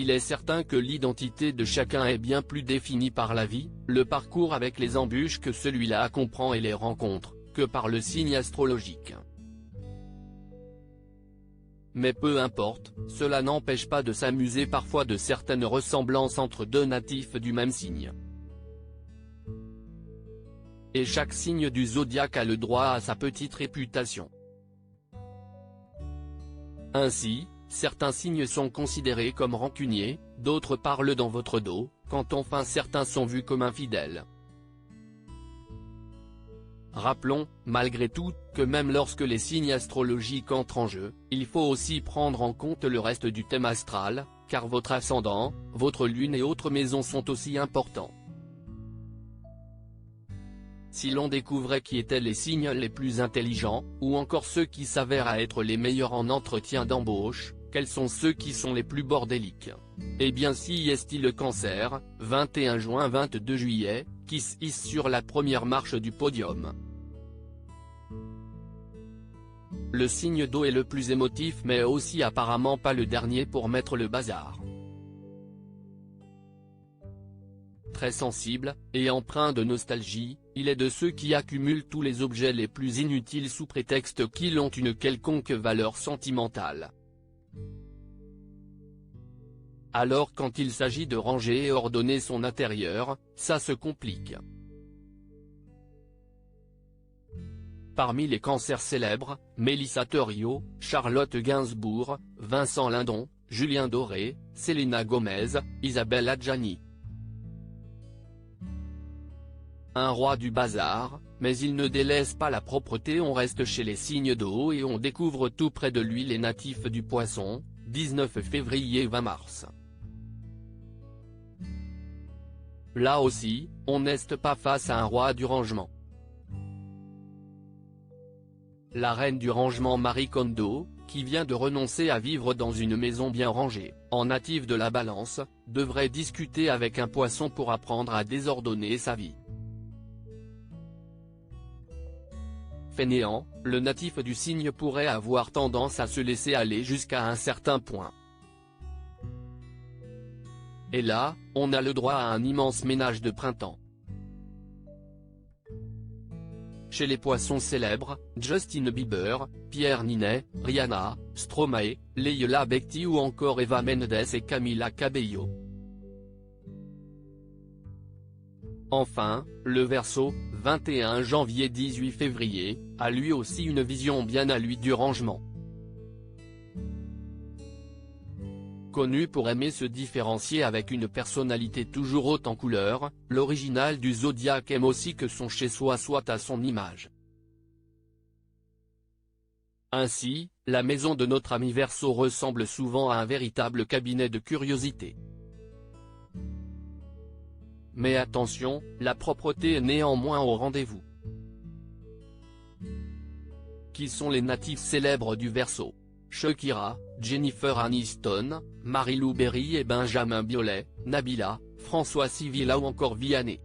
il est certain que l'identité de chacun est bien plus définie par la vie, le parcours avec les embûches que celui-là comprend et les rencontres, que par le signe astrologique. Mais peu importe, cela n'empêche pas de s'amuser parfois de certaines ressemblances entre deux natifs du même signe. Et chaque signe du zodiaque a le droit à sa petite réputation. Ainsi, certains signes sont considérés comme rancuniers, d'autres parlent dans votre dos, quand enfin certains sont vus comme infidèles. Rappelons, malgré tout, que même lorsque les signes astrologiques entrent en jeu, il faut aussi prendre en compte le reste du thème astral, car votre ascendant, votre lune et autres maisons sont aussi importants. Si l'on découvrait qui étaient les signes les plus intelligents, ou encore ceux qui s'avèrent à être les meilleurs en entretien d'embauche, quels sont ceux qui sont les plus bordéliques? Eh bien si est-il le Cancer, 21 juin 22 juillet, qui se hisse sur la première marche du podium. Le signe d'eau est le plus émotif mais aussi apparemment pas le dernier pour mettre le bazar. Très sensible, et empreint de nostalgie, il est de ceux qui accumulent tous les objets les plus inutiles sous prétexte qu'ils ont une quelconque valeur sentimentale. Alors quand il s'agit de ranger et ordonner son intérieur, ça se complique. Parmi les cancers célèbres, Mélissa Theriault, Charlotte Gainsbourg, Vincent Lindon, Julien Doré, Selena Gomez, Isabelle Adjani. Un roi du bazar, mais il ne délaisse pas la propreté. On reste chez les signes d'eau et on découvre tout près de lui les natifs du Poisson, 19 février 20 mars. Là aussi, on n'est pas face à un roi du rangement. La reine du rangement Marie Kondo, qui vient de renoncer à vivre dans une maison bien rangée, en natif de la Balance, devrait discuter avec un Poisson pour apprendre à désordonner sa vie. Fainéant, le natif du signe pourrait avoir tendance à se laisser aller jusqu'à un certain point. Et là, on a le droit à un immense ménage de printemps. Chez les Poissons célèbres, Justin Bieber, Pierre Ninet, Rihanna, Stromae, Leila Bekti ou encore Eva Mendes et Camila Cabello. Enfin, le Verseau, 21 janvier 18 février, a lui aussi une vision bien à lui du rangement. Connu pour aimer se différencier avec une personnalité toujours haute en couleur, l'original du zodiaque aime aussi que son chez-soi soit à son image. Ainsi, la maison de notre ami Verseau ressemble souvent à un véritable cabinet de curiosités. Mais attention, la propreté est néanmoins au rendez-vous. Qui sont les natifs célèbres du Verseau? Shakira, Jennifer Aniston, Marie-Lou Berry et Benjamin Biolay, Nabila, François Civil ou encore Vianney.